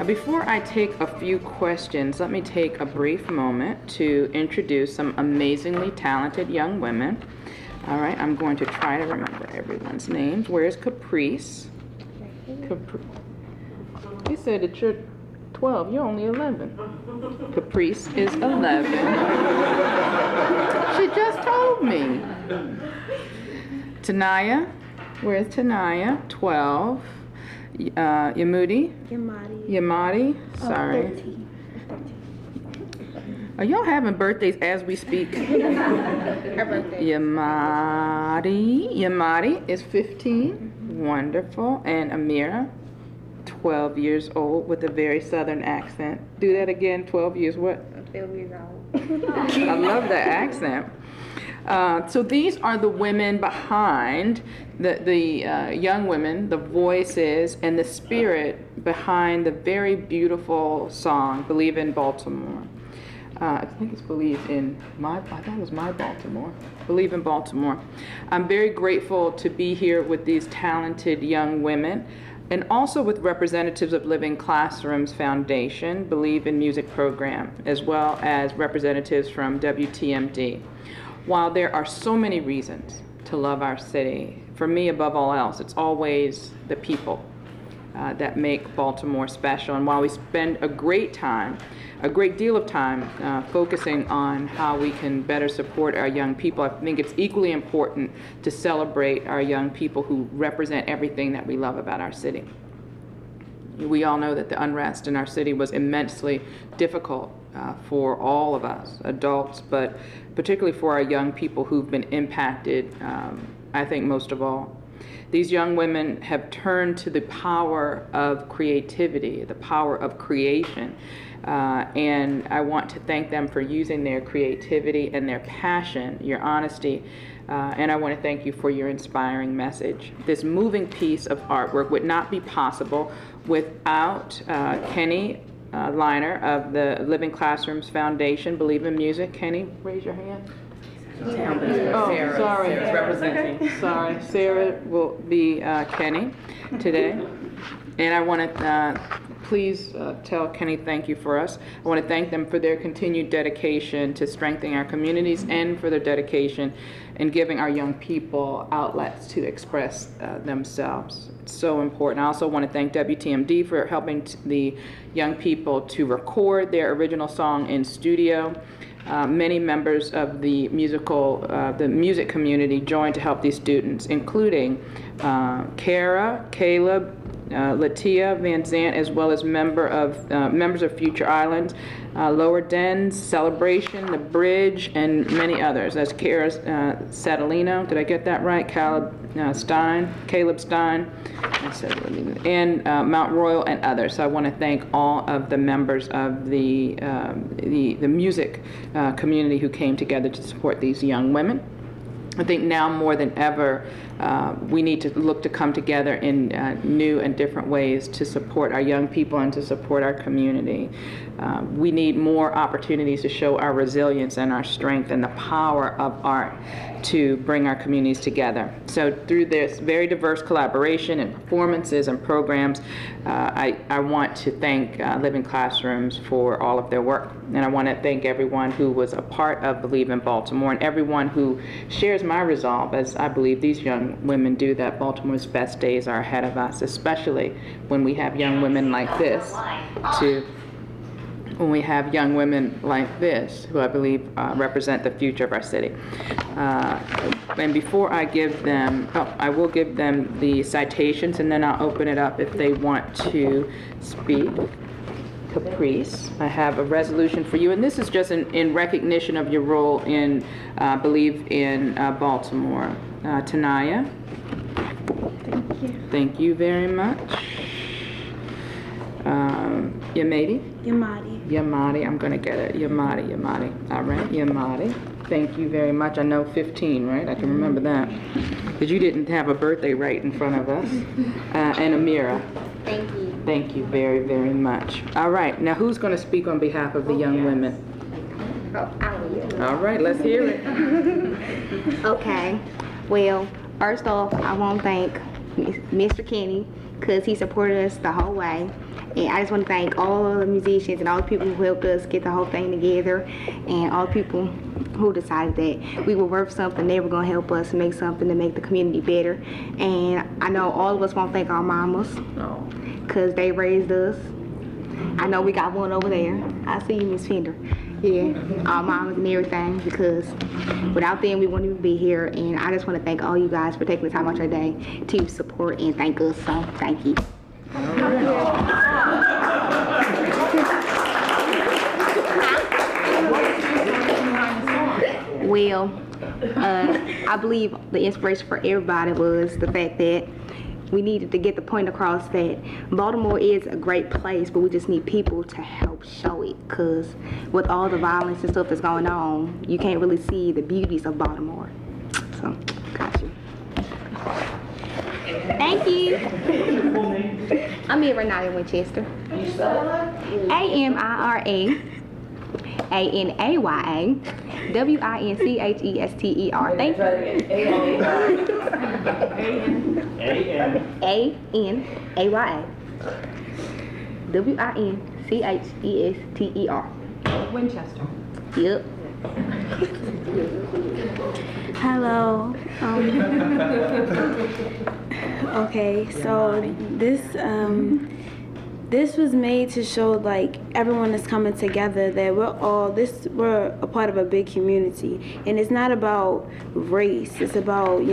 Before I take a few questions, let me take a brief moment to introduce some amazingly talented young women. All right, I'm going to try to remember everyone's names. Where's Caprice? You said that you're 12. You're only 11. Caprice is 11. She just told me. Tanaya. Where's Tanaya? 12. Yamadi. Sorry. 13. Are y'all having birthdays as we speak? Her birthday. Yamadi is 15. Wonderful. And Amira, 12 years old with a very southern accent. Do that again. 12 years what? 12 years old. I love that accent. So these are the women behind the young women, the voices, and the spirit behind the very beautiful song, Believe in Baltimore. I think it's I thought it was My Baltimore. Believe in Baltimore. I'm very grateful to be here with these talented young women and also with representatives of Living Classrooms Foundation, Believe in Music program, as well as representatives from WTMD. While there are so many reasons to love our city, for me, above all else, it's always the people that make Baltimore special. And while we spend a great deal of time focusing on how we can better support our young people, I think it's equally important to celebrate our young people who represent everything that we love about our city. We all know that the unrest in our city was immensely difficult for all of us, adults, but particularly for our young people who've been impacted, I think most of all. These young women have turned to the power of creativity, the power of creation, and I want to thank them for using their creativity and their passion, your honesty, and I want to thank you for your inspiring message. This moving piece of artwork would not be possible without Kenny Liner of the Living Classrooms Foundation, Believe in Music. Kenny, raise your hand. Oh, sorry. Sarah's representing. Sorry, Sarah will be Kenny today. And I want to please tell Kenny thank you for us. I want to thank them for their continued dedication to strengthening our communities and for their dedication in giving our young people outlets to express themselves. It's so important. I also want to thank WTMD for helping the young people to record their original song in studio. Many members of the music community joined to help these students, including Kara, Caleb, Latia Van Zant, as well as members of Future Islands, Lower Dens, Celebration, The Bridge, and many others. That's Kara Satellino, did I get that right? Caleb Stein, and Mount Royal and others. So I want to thank all of the members of the music community who came together to support these young women. I think now more than ever, we need to look to come together in new and different ways to support our young people and to support our community. We need more opportunities to show our resilience and our strength and the power of art to bring our communities together. So through this very diverse collaboration and performances and programs, I want to thank Living Classrooms for all of their work. And I want to thank everyone who was a part of Believe in Baltimore and everyone who shares my resolve, as I believe these young women do, that Baltimore's best days are ahead of us, especially when we have young women like this who I believe represent the future of our city. And before I give them, I will give them the citations and then I'll open it up if they want to speak. Caprice, I have a resolution for you, and this is just in recognition of your role in Believe in Baltimore. Tanaya. Thank you. Thank you very much. Yamadi, I'm going to get it. Yamadi. All right, Yamadi. Thank you very much. I know 15, right? I can remember that. Because you didn't have a birthday right in front of us. And Amira. Thank you. Thank you very, very much. All right, now who's going to speak on behalf of the young women? Oh, I will. All right, let's hear it. Okay. Well, first off, I want to thank Mr. Kenny because he supported us the whole way. And I just want to thank all of the musicians and all the people who helped us get the whole thing together, and all the people who decided that we were worth something. They were going to help us make something to make the community better. And I know all of us want to thank our mamas, because they raised us. I know we got one over there. I see you, Miss Fender. Yeah, our mamas and everything, because without them we wouldn't even be here. And I just want to thank all you guys for taking the time out your day to support and thank us. So thank you. Well, I believe the inspiration for everybody was the fact that we needed to get the point across that Baltimore is a great place, but we just need people to help show it, because with all the violence and stuff that's going on, you can't really see the beauties of Baltimore. So, got you. Thank you. I'm Amira Renata Winchester. You spell it? AMIRA WINCHESTER. Thank you. ANAYA WINCHESTER. Winchester. Yep. Hello. Okay, so this was made to show like everyone is coming together, that we're a part of a big community, and it's not about race. It's about,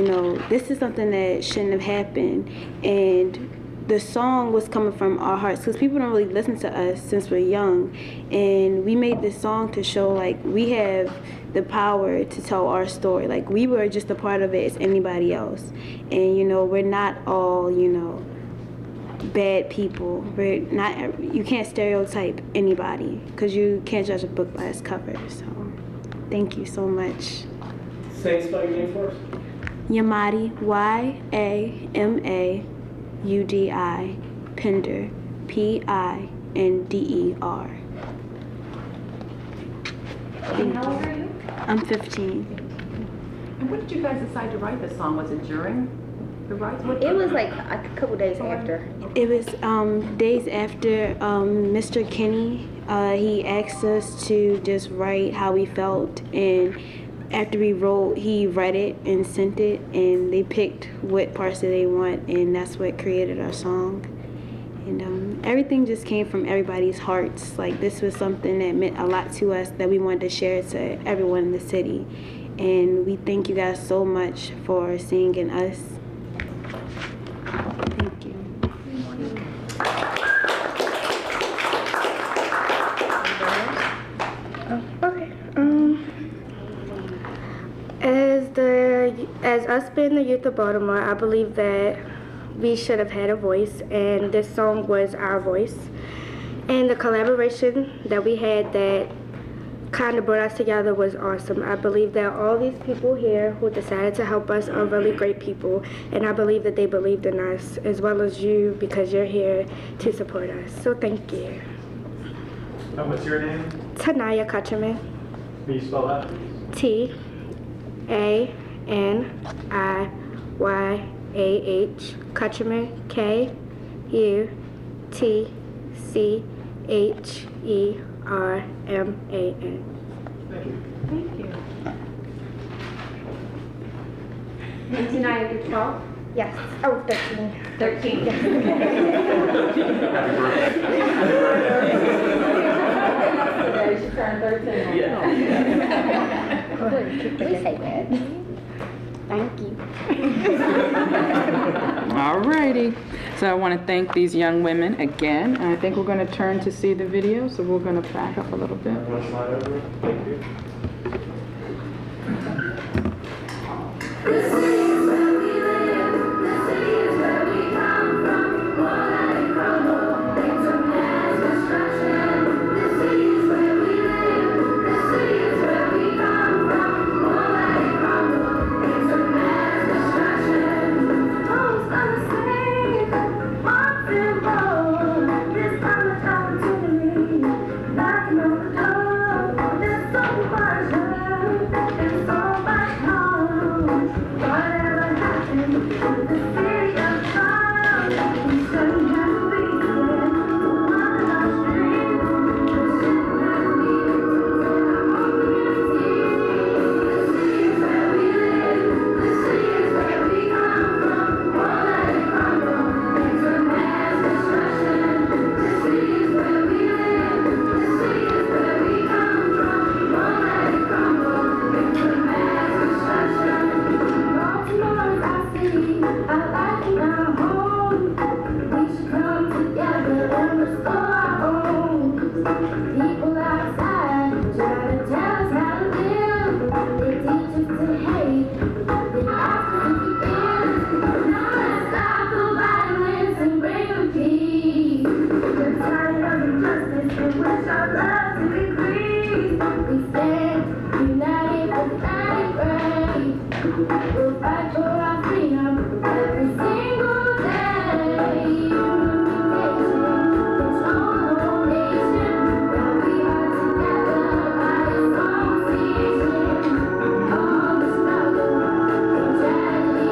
this is something that shouldn't have happened, and the song was coming from our hearts, because people don't really listen to us since we're young, and we made this song to show like we have the power to tell our story. Like we were just a part of it as anybody else, and we're not all bad people. We're not. You can't stereotype anybody, because you can't judge a book by its cover. So thank you so much. Say spell your name for us. Yamadi, YAMAUDI, Pender, PINDER. And how old are you? I'm 15. And when did you guys decide to write this song? Was it during the rites? It was like a couple days after. It was days after Mr. Kenny. He asked us to just write how we felt, and after we wrote, he read it and sent it, and they picked what parts that they want, and that's what created our song. And everything just came from everybody's hearts. Like this was something that meant a lot to us, that we wanted to share to everyone in the city. And we thank you guys so much for singing us. Thank you. Okay. As us being the youth of Baltimore, I believe that we should have had a voice, and this song was our voice. And the collaboration that we had that kind of brought us together was awesome. I believe that all these people here who decided to help us are really great people, and I believe that they believed in us as well as you, because you're here to support us. So thank you. What's your name? Tanaya Kutcherman. Can you spell that? TANIYAH Kutcherman, KUTCHERMAN. Thank you. Thank you. 1992. Yes. Oh, 13. 13. She turned 13. Yeah. Please say that. Thank you. All righty. So I want to thank these young women again, and I think we're going to turn to see the video, so we're going to back up a little bit. Everyone slide over. Thank you. This We'll fight for our freedom every single day. It's our whole nation that we are together by association. All the struggle and tragedy,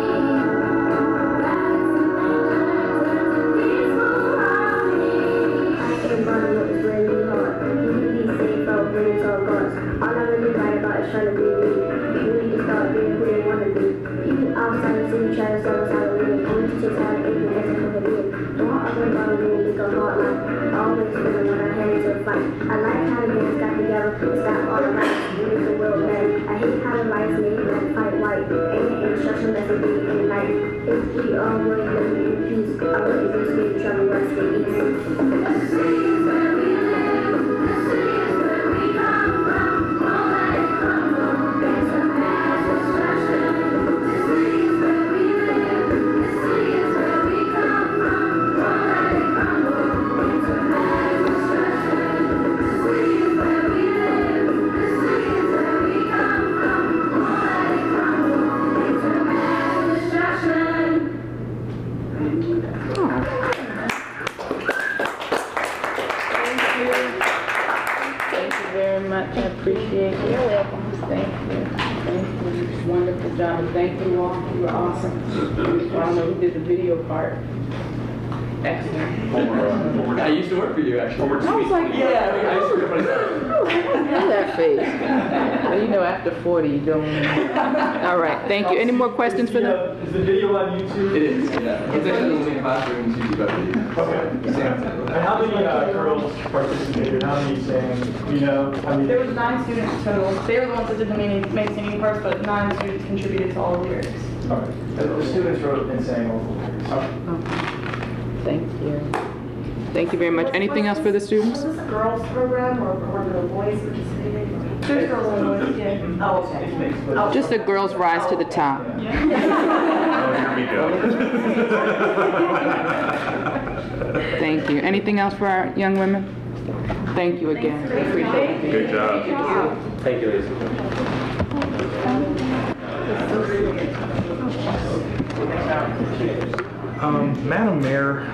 violence and anger turn to peaceful harmony. I am running what is really hard. You can be safe out when it's all gone. All I really write about is trying to be me. We need to start being who they want to be. People outside the city try to sell us how to live. Only to take out the ignorance and come in. Don't want to about it when we become hard life. Always feeling when I head into a fight. I like how the men got together and stop all the rights. We make the world better. I hate how the lights make black fight white. Ain't an instruction that's a big in life. If we all work and live in peace, I wouldn't be scared to travel west and east. The city is where we live. The city is where we come from. Won't let it crumble into mass destruction. The city is where we live. The city is where we come from. Won't let it crumble into mass destruction. The city is where we live. The city is where we come from. Won't let it crumble into mass destruction. Thank you very much. I appreciate it. You're welcome. Thank you. Thank you. Wonderful job. And thank you all. You were awesome. I don't know who did the video part. Excellent. I used to work for you, actually. I was like, Yeah, I used to work for you. Look that face. Well, you know, after 40, you don't. All right. Thank you. Any more questions for them? Is the video on YouTube? It is, yeah. It's actually only in classrooms, YouTube. Okay. And how many girls participated? How many sang? You know, how many? There was 9 students total. They were the ones that did the main singing parts, but 9 students contributed to all the lyrics. Okay. The students wrote and sang all the lyrics. Okay. Thank you. Thank you very much. Anything else for the students? Was this a girls program or were the boys participating? There's girls and boys, yeah. Oh, okay. It's mixed, but Just the girls rise to the top. Oh, here we go. Thank you. Anything else for our young women? Thank you again. Appreciate it. Good job. Thank you, ladies. Madam Mayor,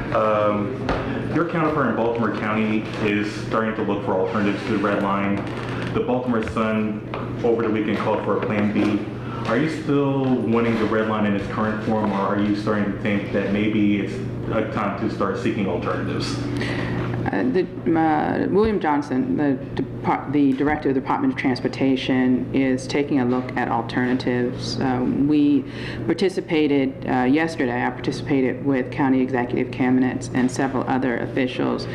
your counterpart in Baltimore County is starting to look for alternatives to the Red Line. The Baltimore Sun over the weekend called for a Plan B. Are you still wanting the Red Line in its current form, or are you starting to think that maybe it's a time to start seeking alternatives? William Johnson, the Director of the Department of Transportation, is taking a look at alternatives. We participated yesterday. I participated with county executive cabinets and several other officials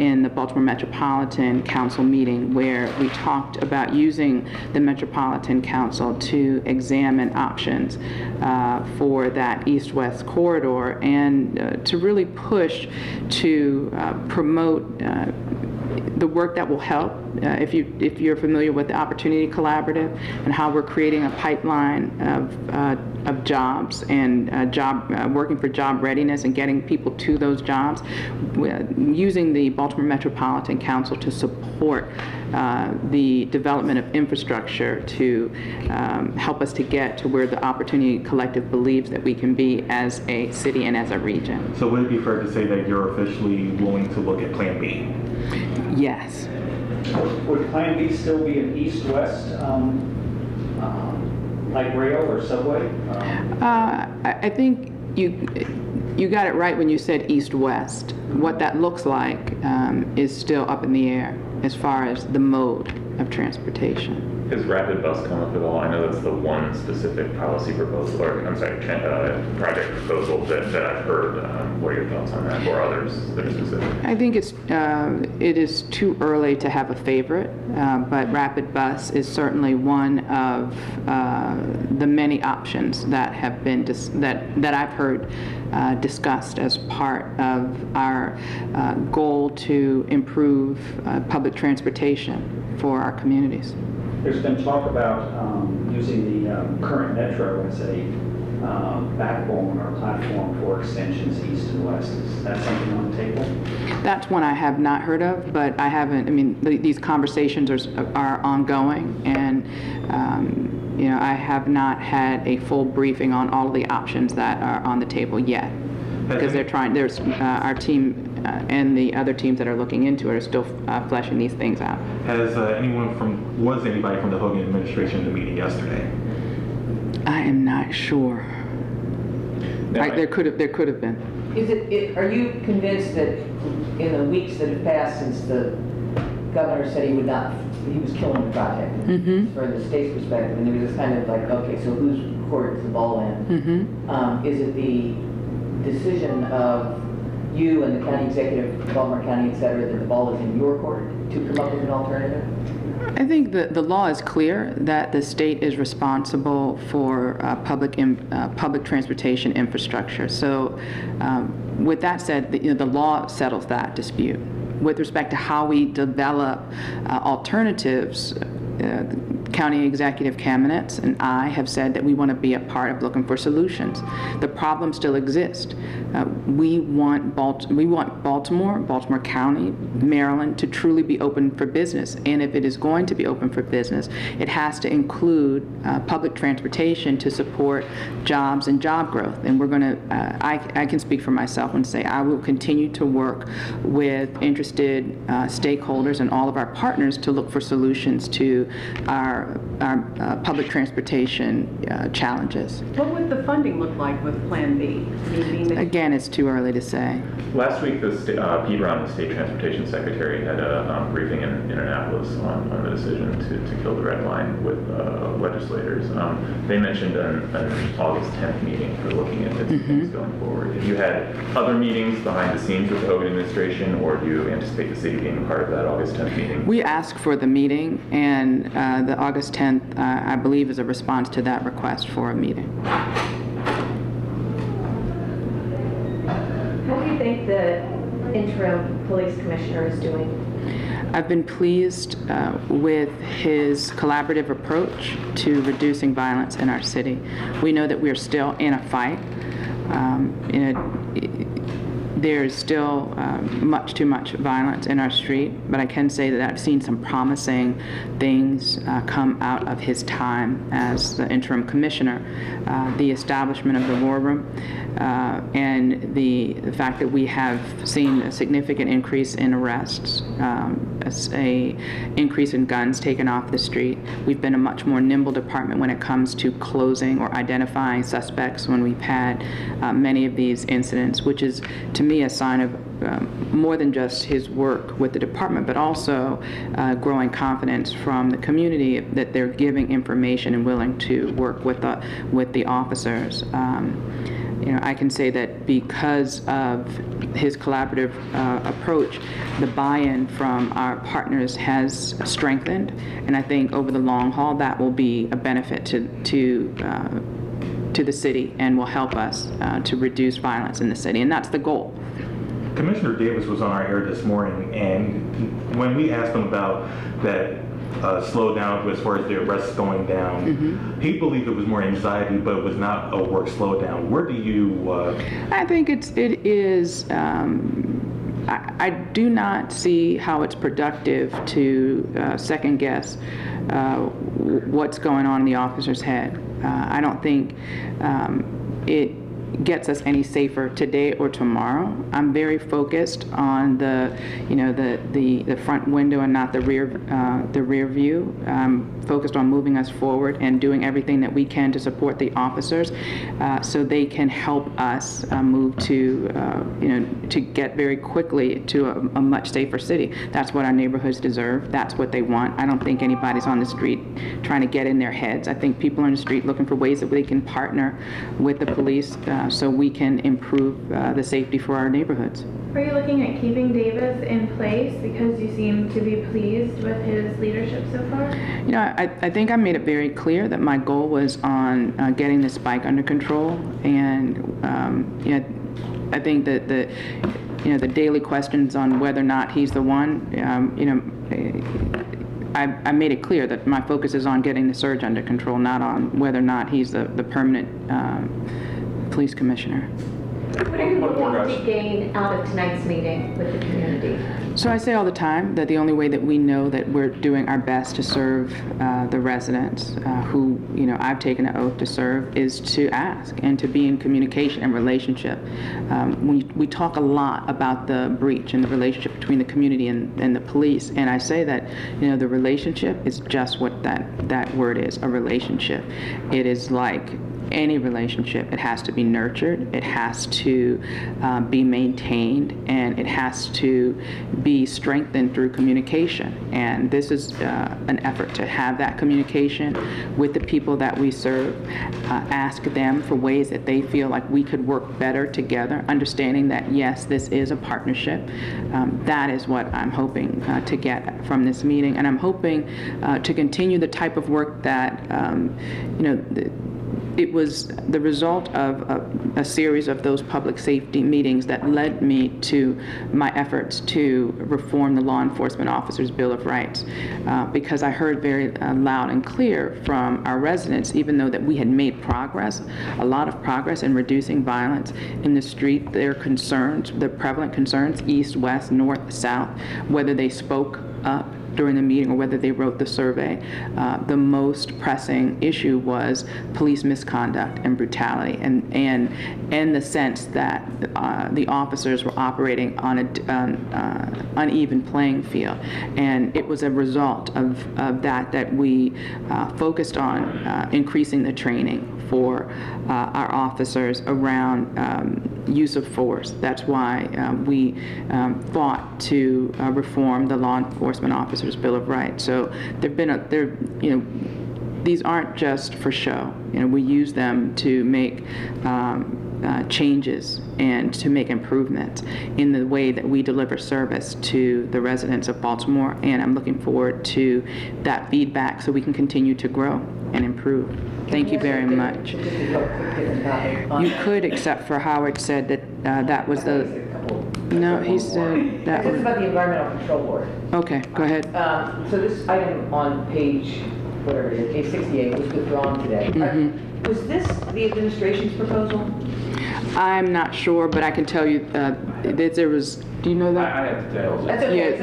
in the Baltimore Metropolitan Council meeting, where we talked about using the Metropolitan Council to examine options for that east-west corridor and to really push to promote the work that will help. If you're familiar with the Opportunity Collaborative and how we're creating a pipeline of jobs and working for job readiness and getting people to those jobs, using the Baltimore Metropolitan Council to support the development of infrastructure to help us to get to where the Opportunity Collective believes that we can be as a city and as a region. So would it be fair to say that you're officially willing to look at Plan B? Yes. Would Plan B still be an east-west, like rail or subway? I think you got it right when you said east-west. What that looks like is still up in the air as far as the mode of transportation. Has Rapid Bus come up at all? I know that's the one specific policy proposal, or I'm sorry, project proposal that I've heard. What are your thoughts on that, or others that are specific? I think it is too early to have a favorite, but Rapid Bus is certainly one of the many options that have been that I've heard discussed as part of our goal to improve public transportation for our communities. There's been talk about using the current metro as a backbone or platform for extensions east and west. Is that something on the table? That's one I have not heard of, but I haven't, I mean, these conversations are ongoing, and, you know, I have not had a full briefing on all of the options that are on the table yet. Because they're trying, there's, our team and the other teams that are looking into it are still fleshing these things out. Has was anybody from the Hogan administration in the meeting yesterday? I am not sure. There could have been. Are you convinced that in the weeks that have passed since the governor said he was killing the project, from the state's perspective, and there was this kind of like, okay, so whose court is the ball in? Is it the decision of you and the county executive, Baltimore County, et cetera, that the ball is in your court to come up with an alternative? I think the law is clear that the state is responsible for public transportation infrastructure. So with that said, the law settles that dispute. With respect to how we develop alternatives, county executive cabinets and I have said that we want to be a part of looking for solutions. The problem still exists. We want Baltimore County, Maryland to truly be open for business. And if it is going to be open for business, it has to include public transportation to support jobs and job growth. And we're going to, I can speak for myself and say I will continue to work with interested stakeholders and all of our partners to look for solutions to our public transportation challenges. What would the funding look like with Plan B? Again, it's too early to say. Last week, Pete Brown, the state transportation secretary, had a briefing in Annapolis on the decision to kill the red line with legislators. They mentioned an August 10th meeting for looking at things going forward. Have you had other meetings behind the scenes with the Hogan administration, or do you anticipate the city being part of that August 10th meeting? We asked for the meeting, and the August 10th, I believe, is a response to that request for a meeting. How do you think the interim police commissioner is doing? I've been pleased with his collaborative approach to reducing violence in our city. We know that we're still in a fight. There's still much too much violence in our street, but I can say that I've seen some promising things come out of his time as the interim commissioner. The establishment of the war room and the fact that we have seen a significant increase in arrests, an increase in guns taken off the street. We've been a much more nimble department when it comes to closing or identifying suspects when we've had many of these incidents, which is, to me, a sign of more than just his work with the department, but also growing confidence from the community that they're giving information and willing to work with the officers. I can say that because of his collaborative approach, the buy-in from our partners has strengthened, and I think over the long haul that will be a benefit to the city and will help us to reduce violence in the city, and that's the goal. Commissioner Davis was on our air this morning, and when we asked him about that slowdown as far as the arrests going down, he believed it was more anxiety, but it was not a work slowdown. Where do you? I think it is. I do not see how it's productive to second guess what's going on in the officer's head. I don't think it gets us any safer today or tomorrow. I'm very focused on the front window and not the rear view. I'm focused on moving us forward and doing everything that we can to support the officers so they can help us move to get very quickly to a much safer city. That's what our neighborhoods deserve. That's what they want. I don't think anybody's on the street trying to get in their heads. I think people are on the street looking for ways that they can partner with the police so we can improve the safety for our neighborhoods. Are you looking at keeping Davis in place because you seem to be pleased with his leadership so far? I think I made it very clear that my goal was on getting the spike under control, and I think that the daily questions on whether or not he's the one, I made it clear that my focus is on getting the surge under control, not on whether or not he's the permanent police commissioner. What are you hoping to gain out of tonight's meeting with the community? So I say all the time that the only way that we know that we're doing our best to serve the residents who, I've taken an oath to serve, is to ask and to be in communication and relationship. We talk a lot about the breach and the relationship between the community and the police, and I say that, the relationship is just what that word is, a relationship. It is like any relationship. It has to be nurtured, it has to be maintained, and it has to be strengthened through communication. And this is an effort to have that communication with the people that we serve, ask them for ways that they feel like we could work better together, understanding that yes, this is a partnership. That is what I'm hoping to get from this meeting, and I'm hoping to continue the type of work that it was the result of a series of those public safety meetings that led me to my efforts to reform the Law Enforcement Officers' Bill of Rights, because I heard very loud and clear from our residents, even though that we had made progress, a lot of progress in reducing violence in the street, their concerns, the prevalent concerns, east, west, north, south, whether they spoke up during the meeting or whether they wrote the survey, the most pressing issue was police misconduct and brutality, and the sense that the officers were operating on an uneven playing field. And it was a result of that we focused on increasing the training for our officers around use of force. That's why we fought to reform the Law Enforcement Officers' Bill of Rights. So these aren't just for show. We use them to make changes and to make improvements in the way that we deliver service to the residents of Baltimore. And I'm looking forward to that feedback so we can continue to grow and improve. Thank you very much. You could, except for Howard said that that was the... No, he said that This was... is about the Environmental Control Board. Okay, go ahead. So this item on page, whatever it is, page 68, was withdrawn today. Was this the administration's proposal? I'm not sure, but I can tell you that there was... Do you know that? I have details. That's okay.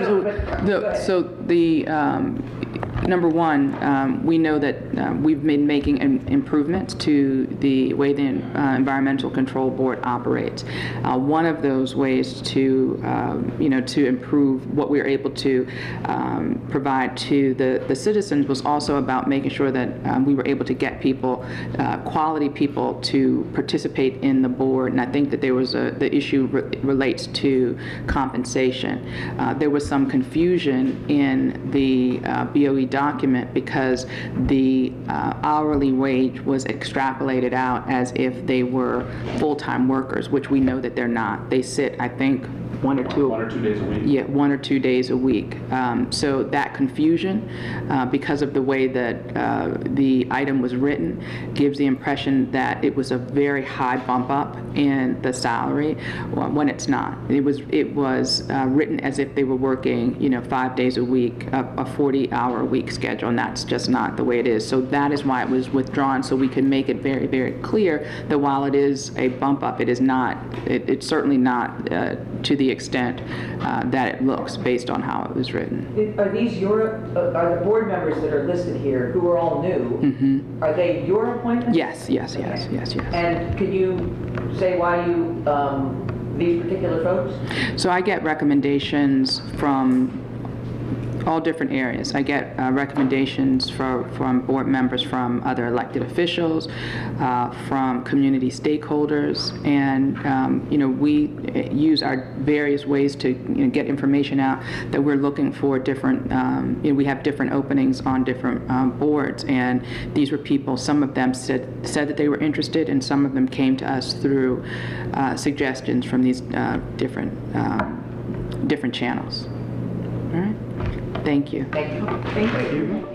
Yeah, so the number one, we know that we've been making improvements to the way the Environmental Control Board operates. One of those ways to, to improve what we were able to provide to the citizens was also about making sure that we were able to get people, quality people, to participate in the board. And I think that there was the issue relates to compensation. There was some confusion in the BOE document because the hourly wage was extrapolated out as if they were full-time workers, which we know that they're not. They sit, I think, 1 or 2 days a week. Yeah, 1 or 2 days a week. So that confusion, because of the way that the item was written, gives the impression that it was a very high bump up in the salary when it's not. It was written as if they were working, 5 days a week, a 40-hour a week schedule, and that's just not the way it is. So that is why it was withdrawn, so we can make it very, very clear that while it is a bump up, it is not. It's certainly not to the extent that it looks based on how it was written. Are these are the board members that are listed here, who are all new, are they your appointments? Yes. And could you say why you, these particular folks? So I get recommendations from all different areas. I get recommendations from board members, from other elected officials, from community stakeholders, and we use our various ways to get information out that we're looking for different. We have different openings on different boards, and these were people. Some of them said that they were interested, and some of them came to us through suggestions from these different channels. All right. Thank you. Thank you. Thank you.